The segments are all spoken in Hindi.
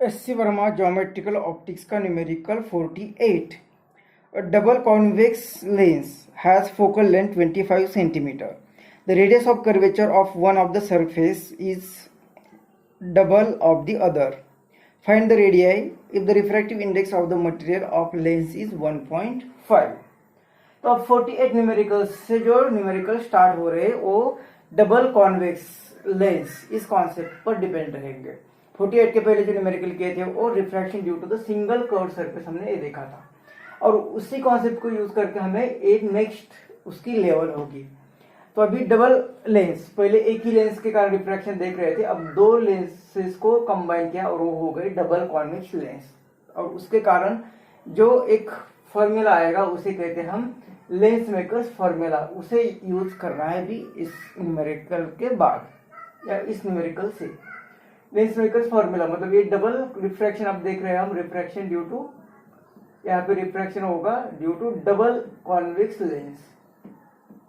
एस.सी. वर्मा ज्योमेट्रिकल ऑप्टिक्स का numerical 48. A double convex lens has focal length 25 centimeter. The radius of curvature of one of the surface is double of the other. Find the radii if the refractive index of the material of lens is 1.5. तो अब 48 न्यूमेरिकल से जो न्यूमेरिकल स्टार्ट हो रहे हैं वो डबल कॉन्वेक्स लेंस इस कॉन्सेप्ट पर डिपेंड रहेंगे। 48 के पहले जो न्यूमेरिकल किए थे वो refraction due to the single curve surface हमने ये देखा था, और उसी कॉन्सेप्ट को यूज करके हमें एक नेक्स्ट उसकी लेवल होगी। तो अभी डबल लेंस, पहले एक ही लेंस के कारण रिफ्रैक्शन देख रहे थे, अब दो लेंसेस को कंबाइन किया और वो हो गई डबल कॉन्वेक्स लेंस, और उसके कारण जो एक फॉर्मूला आएगा उसे कहते हैं हम लेंस मेकर्स फॉर्मूला। उसे यूज करना है भी इस न्यूमेरिकल के बाद या इस न्यूमेरिकल से। लेंस मेकर्स फॉर्मूला मतलब ये डबल रिफ्रैक्शन आप देख रहे हैं हम, रिफ्रैक्शन ड्यू टू, यहाँ पे रिफ्रैक्शन होगा due to double convex lens,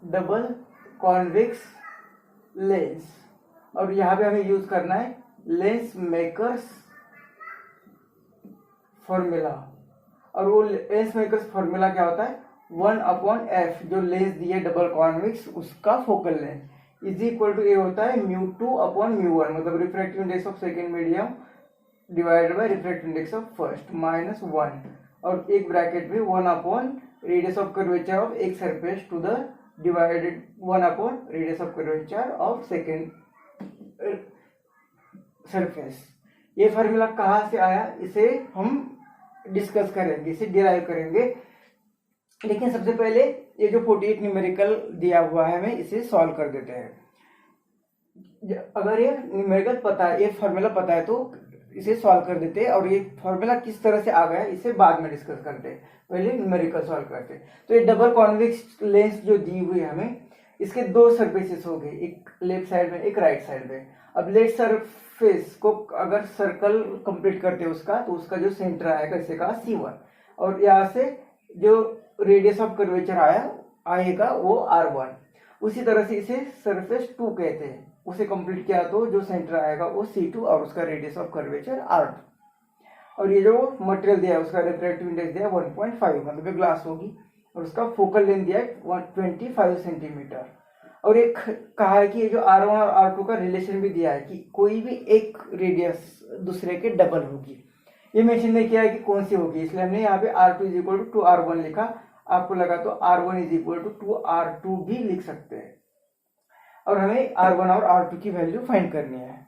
double convex lens, और यहाँ पे हमें यूज करना है लेंस मेकर्स फॉर्मूला। और वो लेंस मेकर्स फॉर्मूला क्या होता है, 1/f जो लेंस दिए डबल कॉन्वेक्स उसका focal length is equal to ये होता है μ2/μ1, मतलब refractive index of second medium divided by refractive index of first -1, और एक ब्रैकेट में 1/रेडियस ऑफ कर्वेचर ऑफ एक सरफेस टू द डिवाइडेड 1/रेडियस of curvature of second surface. ये फार्मूला कहाँ से आया इसे हम डिस्कस करेंगे, इसे डिराइव करेंगे, लेकिन सबसे पहले ये जो 48 न्यूमेरिकल दिया हुआ है हमें इसे सॉल्व कर देते हैं। अगर ये न्यूमेरिकल पता है, ये फार्मूला पता है तो इसे सॉल्व कर देते हैं, और ये फार्मूला किस तरह से आ गया इसे बाद में डिस्कस करते हैं, पहले न्यूमेरिकल सॉल्व करते हैं। तो ये डबल कॉन्वेक्स लेंस जो दी हुई है हमें, इसके दो सरफेसेस हो गए, एक लेफ्ट साइड में एक राइट साइड में। अब लेफ्ट सरफेस को अगर सर्कल कंप्लीट करते हैं उसका, तो उसका जो सेंटर आएगा इसे कहा C1, और यहाँ से जो रेडियस ऑफ कर्वेचर आएगा वो R1। उसी तरह से इसे सरफेस 2 कहते हैं, उसे कंप्लीट किया तो जो सेंटर आएगा वो C2 और उसका रेडियस ऑफ कर्वेचर R2। और ये जो मटेरियल दिया है उसका रिफ्रैक्टिव इंडेक्स दिया है 1.5, मतलब ये ग्लास होगी, और उसका फोकल लेंथ दिया है 25 सेंटीमीटर। और एक कहा है कि ये जो R1 और R2 का रिलेशन भी दिया है कि कोई भी एक रेडियस दूसरे के डबल होगी। ये मेंशन नहीं किया है कि कौन सी होगी, इसलिए हमने यहाँ पे R2 is equal to 2R1 लिखा। आपको लगा तो R1 is equal to 2R2 भी लिख सकते हैं, और हमें R1 और R2 की वैल्यू फाइंड करनी है।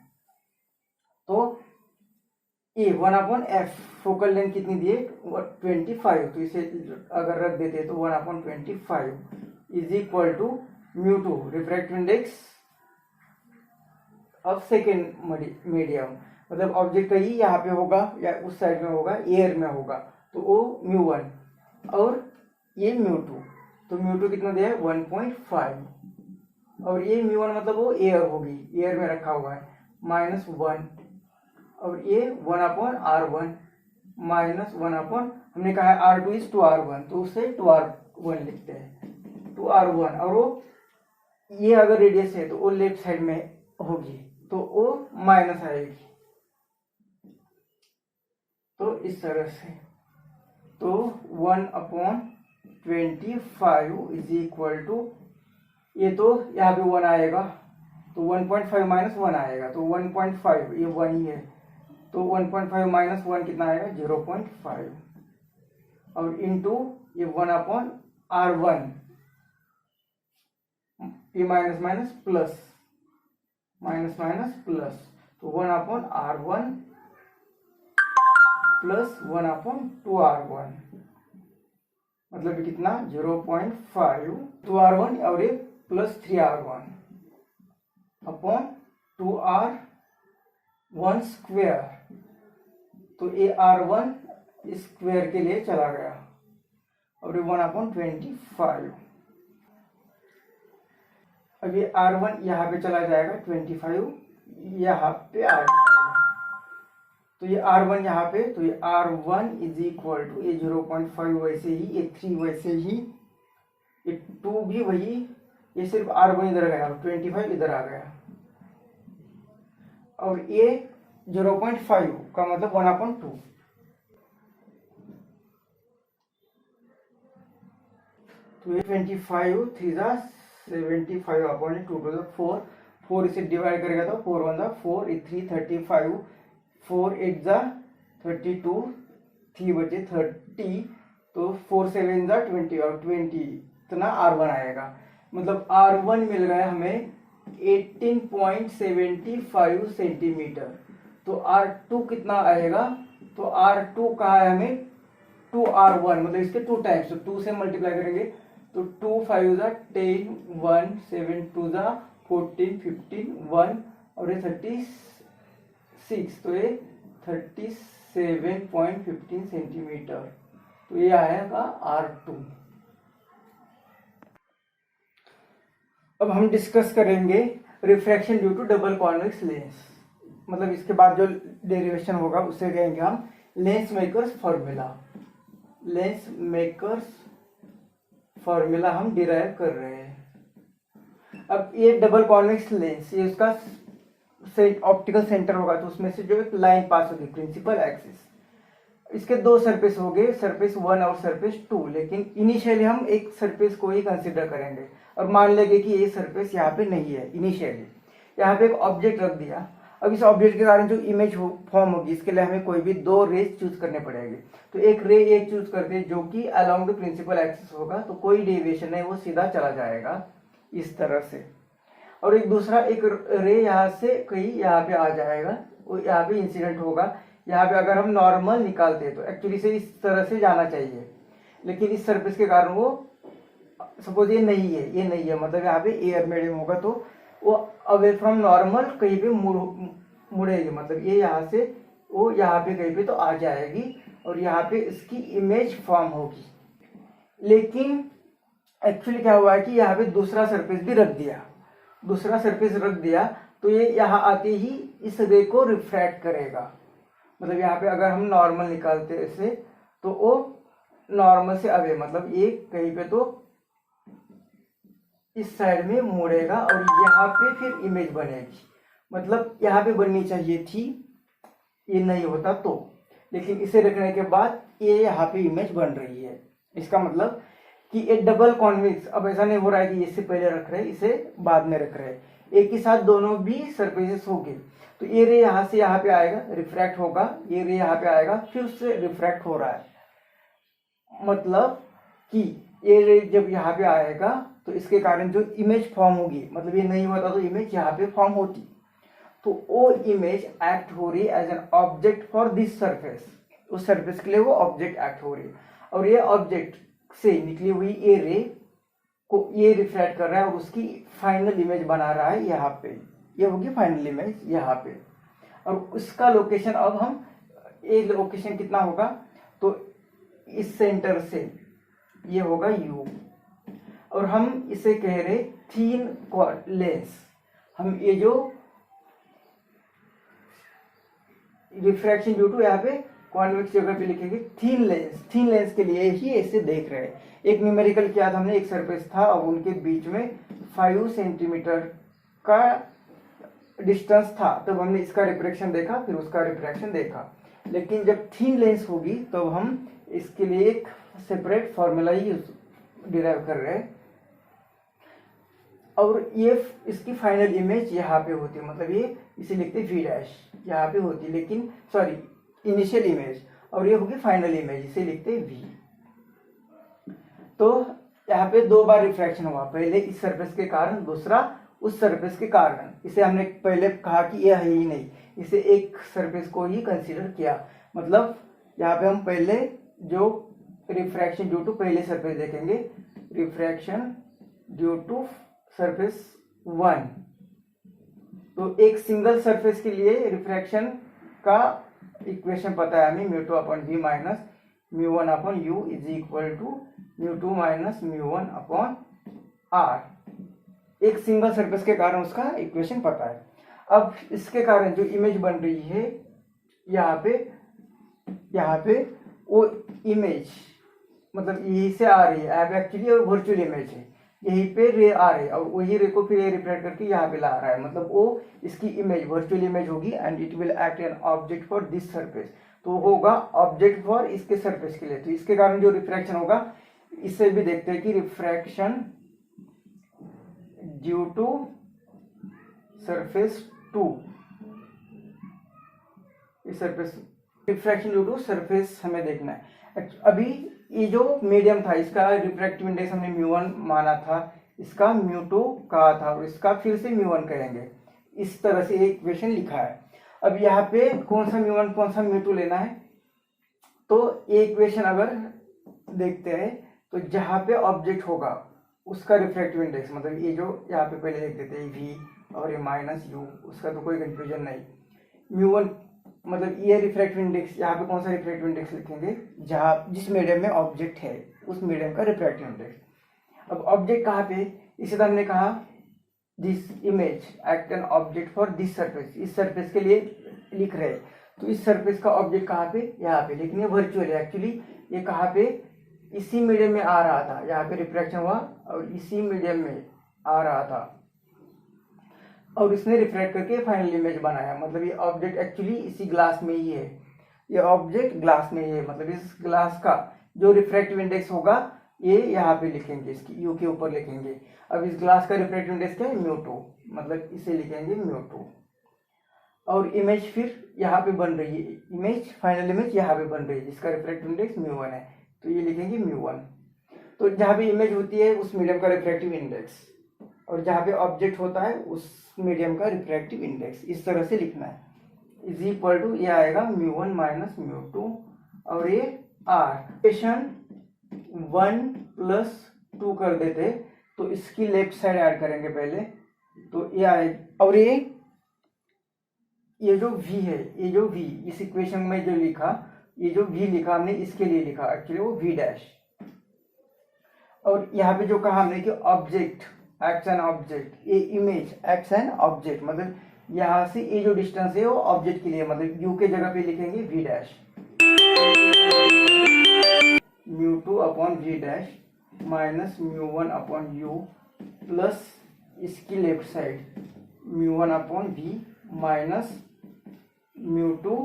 तो ये 1/f फोकल लेंथ कितनी दी है 25, तो इसे अगर रख देते तो 1/25 is equal to μ2 refractive index of second medium, मतलब ऑब्जेक्ट का ही यहाँ पे होगा या उस साइड में होगा, एयर में होगा, तो वो μ1 और ये μ2, तो μ2 कितना दिया है 1.5, और ये μ1 मतलब वो एयर होगी, एयर में रखा हुआ है -1, और ये 1/R1 -1 हमने कहा है R2 इज 2R1, तो उसे 2R1 लिखते हैं 2R1, और वो ये अगर रेडियस है तो वो लेफ्ट साइड में होगी, तो वो माइनस आएगी, तो इस तरह से। तो 1/25 इज इक्वल टू, ये तो यहाँ पे 1 आएगा, तो 1.5 - 1 आएगा, तो 1.5 ये 1 ही है, तो 1.5 - 1 कितना आएगा 0.5, और इंटू ये 1/R1, ये माइनस प्लस तो 1/R1 प्लस 1/2R1, मतलब कितना 0.5 2R1, और ये plus 3R1 upon 2R1 square, तो ये R1 स्क्वेयर के लिए चला गया, और ये 1/25। अब ये R1 यहाँ पे चला जाएगा, 25 यहाँ पे आ जाएगा, तो ये R1 यहाँ पे, तो ये R1 इज इक्वल टू ये 0.5 वैसे ही, ये 3 वैसे ही, ये 2 भी वही, ये सिर्फ R1 इधर गया, 25 इधर आ गया, और ये 0.5 का मतलब 1/2। तो ये 25 3 75/2 तो 4 4 इसे डिवाइड करेगा तो 4 1 4 3 35 4 8 32 3 बचे 30 तो 4 7 20 और 20 इतना R1 आएगा। मतलब R1 मिल गया हमें 18.75 सेंटीमीटर। तो R2 कितना आएगा? तो R2 कहा है हमें 2R1 मतलब इसके 2 टाइम्स, तो 2 से मल्टीप्लाई करेंगे तो 2 5 10 1 7 2 14 15 1 और ये 36 तो ये 37.15 सेंटीमीटर। तो ये आएगा R2। अब हम डिस्कस करेंगे refraction due to double convex lens. मतलब इसके बाद जो डेरिवेशन होगा उससे कहेंगे हम lens makers formula. Lens makers formula हम डिराइव कर रहे हैं। अब ये डबल कॉन्वेक्स लेंस, ये उसका ऑप्टिकल सेंटर होगा तो उसमें से जो एक लाइन पास होगी प्रिंसिपल एक्सिस, इसके दो सरफेस हो गए, सरफेस 1 और सरफेस 2। लेकिन इनिशियली हम एक सरफेस को ही कंसिडर करेंगे और मान लेंगे कि ये सरफेस यहाँ पे नहीं है। इनिशियली यहाँ पे एक ऑब्जेक्ट रख दिया। अब इस ऑब्जेक्ट के कारण जो इमेज फॉर्म होगी इसके लिए हमें कोई भी दो रेज चूज करने पड़ेंगे। तो एक रे ये चूज करते हैं जो कि अलोंग द प्रिंसिपल एक्सिस होगा, तो कोई डेविएशन नहीं, वो सीधा चला जाएगा इस तरह से। और एक दूसरा एक रे यहाँ से कहीं यहाँ पे आ जाएगा, वो यहाँ पे इंसिडेंट होगा। यहाँ पे अगर हम नॉर्मल निकालते हैं तो एक्चुअली से इस तरह से जाना चाहिए, लेकिन इस सरफेस के कारण वो सपोज ये नहीं है, ये नहीं है, मतलब यहाँ पे एयर मीडियम होगा तो वो अवे फ्रॉम नॉर्मल कहीं पे मुड़ेगी। मतलब ये यहाँ से वो यहाँ पे कहीं पे तो आ जाएगी और यहाँ पे इसकी इमेज फॉर्म होगी। लेकिन एक्चुअली क्या हुआ है कि यहाँ पे दूसरा सरफेस भी रख दिया, दूसरा सरफेस रख दिया तो ये यहाँ आते ही इस रे को रिफ्रैक्ट करेगा। मतलब यहाँ पे अगर हम नॉर्मल निकालते हैं इसे तो वो नॉर्मल से अवे, मतलब ये कहीं पे तो इस साइड में मुड़ेगा और यहाँ पे फिर इमेज बनेगी। मतलब यहाँ पे बननी चाहिए थी, ये नहीं होता तो, लेकिन इसे रखने के बाद ये यहाँ पे इमेज बन रही है। इसका मतलब कि ये डबल कॉन्वेक्स, अब ऐसा नहीं हो रहा है कि इससे पहले रख रहे हैं इसे बाद में रख रहे हैं, एक ही साथ दोनों भी सरफेसेस हो गए। तो ये रे यहाँ से यहाँ पे आएगा, रिफ्रैक्ट होगा, ये रे यहाँ पे आएगा, फिर उससे रिफ्रैक्ट हो रहा है। मतलब कि ये रे जब यहाँ पे आएगा तो इसके कारण जो इमेज फॉर्म होगी, मतलब ये नहीं होता तो इमेज यहाँ पे फॉर्म होती, तो वो इमेज एक्ट हो रही है as an object for this surface. उस सरफेस के लिए वो ऑब्जेक्ट एक्ट हो रही है और ये ऑब्जेक्ट से निकली हुई ये रे को ये रिफ्लेक्ट कर रहा है और उसकी फाइनल इमेज बना रहा है यहाँ पे। ये होगी फाइनल इमेज यहाँ पे। और उसका लोकेशन, अब हम ये लोकेशन कितना होगा, तो इस सेंटर से ये होगा U और हम इसे कह रहे थीन लेंस। हम ये जो रिफ्रैक्शन ड्यू टू यहाँ पे कॉन्वेक्स जगह पे लिखेंगे थीन लेंस। थीन लेंस के लिए ही ऐसे देख रहे हैं। एक न्यूमेरिकल किया था हमने, एक सरफेस था और उनके बीच में 5 सेंटीमीटर का डिस्टेंस था, तब हमने इसका रिफ्रैक्शन देखा फिर उसका रिफ्रैक्शन देखा। लेकिन जब थीन लेंस होगी तो हम इसके लिए एक सेपरेट फॉर्मूला ही डिराइव कर रहे हैं और ये इसकी फाइनल इमेज यहाँ पे होती है। मतलब ये इसे लिखते V' यहाँ पे होती, लेकिन सॉरी इनिशियल इमेज, और ये होगी फाइनल इमेज, इसे लिखते V। तो यहाँ पे दो बार रिफ्रैक्शन हुआ, पहले इस सरफेस के कारण, दूसरा उस सरफेस के कारण। इसे हमने पहले कहा कि ये है ही नहीं, इसे एक सरफेस को ही कंसीडर किया। मतलब यहाँ पे हम पहले जो रिफ्रैक्शन ड्यू टू पहले सरफेस देखेंगे, रिफ्रैक्शन ड्यू टू सरफेस 1। तो एक सिंगल सरफेस के लिए रिफ्रैक्शन का इक्वेशन पता है हमें, μ2/v minus μ1/u is equal to μ2 minus μ1/r। एक सिंगल सरफेस के कारण उसका इक्वेशन पता है। अब इसके कारण जो इमेज बन रही है यहाँ पे वो इमेज मतलब यही से आ रही है। अब एक्चुअली वो वर्चुअल इमेज है, यहीं पे रे आ रही है और वही रे को फिर ये रिफ्लेक्ट करके यहाँ पे ला रहा है, मतलब वो इसकी इमेज वर्चुअल इमेज होगी and it will act N object for this surface. तो होगा ऑब्जेक्ट फॉर इसके सरफेस के लिए, तो इसके कारण जो रिफ्रैक्शन होगा इससे भी देखते हैं कि रिफ्रैक्शन ड्यू टू सरफेस 2, इस surface refraction due to surface हमें देखना है। अभी ये जो मीडियम था इसका रिफ्रैक्टिव इंडेक्स हमने μ1 माना था, इसका μ2 कहा था और इसका फिर से μ1 करेंगे, इस तरह से एक इक्वेशन लिखा है। अब यहाँ पे कौन सा μ1 कौन सा μ2 लेना है, तो ये इक्वेशन अगर देखते हैं तो जहाँ पे ऑब्जेक्ट होगा उसका रिफ्रैक्टिव इंडेक्स, मतलब ये जो यहाँ पे पहले लिख देते हैं v और ये -u, उसका तो कोई कंफ्यूजन नहीं। μ1 मतलब ये रिफ्रैक्टिव इंडेक्स, यहाँ पे कौन सा रिफ्रैक्टिव इंडेक्स लिखेंगे, जहाँ जिस मीडियम में ऑब्जेक्ट है उस मीडियम का रिफ्रैक्टिव इंडेक्स। अब ऑब्जेक्ट कहाँ पे, इसे तो हमने कहा this image act N object for this surface, इस सरफेस के लिए लिख रहे हैं, तो इस सरफेस का ऑब्जेक्ट कहाँ पे, यहाँ पे, लेकिन ये वर्चुअल है एक्चुअली, ये कहाँ पे इसी मीडियम में आ रहा था, यहाँ पे रिफ्रैक्शन हुआ और इसी मीडियम में आ रहा था और इसने रिफ्रैक्ट करके फाइनल इमेज बनाया, मतलब ये ऑब्जेक्ट एक्चुअली इसी ग्लास में ही है, ये ऑब्जेक्ट ग्लास में ही है, मतलब इस ग्लास का जो रिफ्रैक्टिव इंडेक्स होगा ये यहाँ पे लिखेंगे, इसकी यू के ऊपर लिखेंगे। अब इस ग्लास का रिफ्रैक्टिव इंडेक्स क्या है, μ2, मतलब इसे लिखेंगे μ2 और इमेज फिर यहाँ पे बन रही है, इमेज फाइनल इमेज यहाँ पे बन रही है जिसका रिफ्रैक्टिव इंडेक्स μ1 है, तो ये लिखेंगे μ1। तो जहाँ पे इमेज होती है उस मीडियम का रिफ्रैक्टिव इंडेक्स और जहाँ पे ऑब्जेक्ट होता है उस मीडियम का रिफ्रैक्टिव इंडेक्स, इस तरह से लिखना है, इज इक्वल टू ये आएगा μ1 माइनस μ2 और ये r इक्वेशन 1 + 2 कर देते तो इसकी लेफ्ट साइड ऐड करेंगे पहले, तो ये आएगा और ये जो v है, ये जो v इस इक्वेशन में जो लिखा, ये जो v लिखा हमने इसके लिए लिखा एक्चुअली वो v डैश, और यहाँ पे जो कहा हमने कि ऑब्जेक्ट एक्ट्स एन ऑब्जेक्ट, ये इमेज एक्ट्स एन ऑब्जेक्ट, मतलब यहाँ से ये जो डिस्टेंस है वो ऑब्जेक्ट के लिए, मतलब u के जगह पे लिखेंगे v dash, μ2 upon v dash minus μ1 upon u plus इसकी left side μ1 upon v minus μ2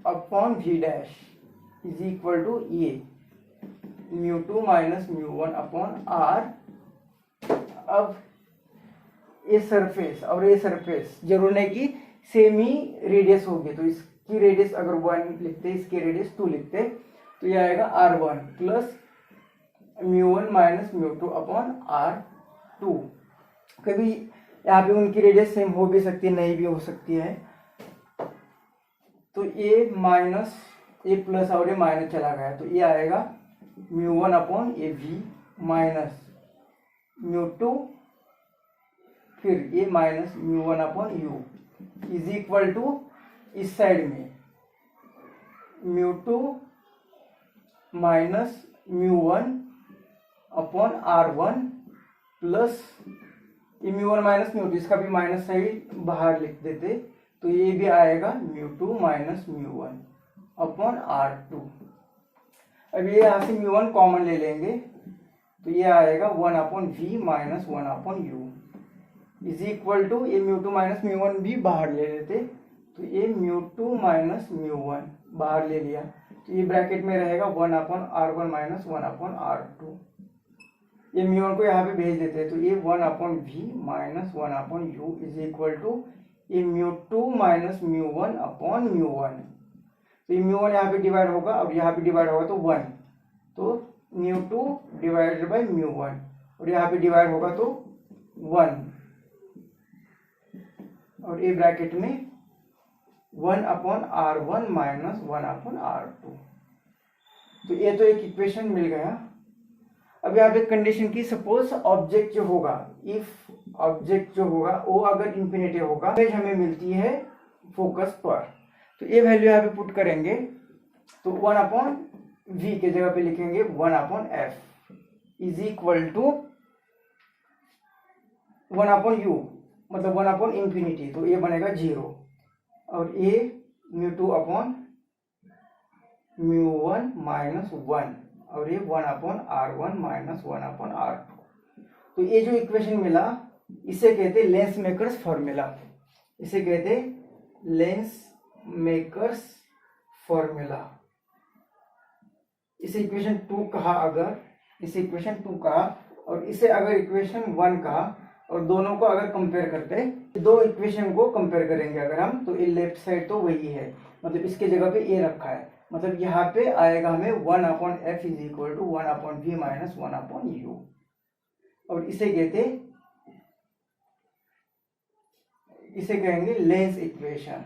upon v dash is equal to ये μ2 माइनस μ1 अपॉन r। अब ये सरफेस और ये सरफेस जरूर नहीं कि सेम ही रेडियस होगी, तो इसकी रेडियस अगर 1 लिखते इसकी रेडियस 2 लिखते तो ये आएगा r1 plus μ1 minus μ2 upon r2। कभी यहाँ पे उनकी रेडियस सेम हो भी सकती है, नहीं भी हो सकती है, तो ये माइनस ये प्लस और ये माइनस चला गया, तो ये आएगा μ1 अपॉन ए वी माइनस μ2 फिर ये minus μ1 upon u is equal to इस साइड में μ2 माइनस μ1 अपॉन r1 प्लस ये μ1 माइनस μ2, इसका भी माइनस साइड बाहर लिख देते तो ये भी आएगा μ2 माइनस μ1 अपॉन r2। अब ये यहाँ से μ1 कॉमन ले लेंगे तो ये आएगा 1 upon v minus 1 upon u is equal to ये μ2 माइनस μ1 भी बाहर ले लेते तो ये μ2 माइनस μ1 बाहर ले लिया तो ये ब्रैकेट में रहेगा 1 upon r1 minus 1 upon r2। ये μ1 को यहाँ पे भेज देते हैं तो ये 1 upon v minus 1 upon u is equal to ये μ2 माइनस μ1 अपॉन μ1। तो ये μ1 यहाँ पे डिवाइड होगा और यहाँ पे डिवाइड होगा तो 1, तो μ2 डिवाइडेड बाई μ1 और यहाँ पे डिवाइड होगा तो 1 और ये ब्रैकेट में 1 upon r1 minus 1 upon r2। तो ये तो एक इक्वेशन मिल गया। अब यहाँ पे कंडीशन की, सपोज ऑब्जेक्ट जो होगा, इफ ऑब्जेक्ट जो होगा वो अगर इंफिनिटी होगा, इमेज हमें मिलती है फोकस पर, तो ये वैल्यू यहाँ पे पुट करेंगे तो 1 अपॉन v के जगह पे लिखेंगे 1 upon f is equal to 1 upon u, मतलब 1 अपॉन इंफिनिटी, तो ये बनेगा 0 और ये μ2 अपॉन μ1 माइनस 1 और ये 1/r1 माइनस 1/r2। तो ये जो इक्वेशन मिला इसे कहते हैं लेंस मेकर्स फॉर्मूला, इसे कहते हैं लेंस मेकर्स फॉर्मूला। इसे इक्वेशन 2 कहा, अगर इसे इक्वेशन 2 कहा और इसे अगर इक्वेशन 1 कहा, और दोनों को अगर कंपेयर करते हैं, दो इक्वेशन को कंपेयर करेंगे अगर हम, तो ये लेफ्ट साइड तो वही है, मतलब इसके जगह पे ये रखा है, मतलब यहाँ पे आएगा हमें 1/f is equal to 1/v minus 1/u। और इसे कहते, इसे कहेंगे लेंस इक्वेशन।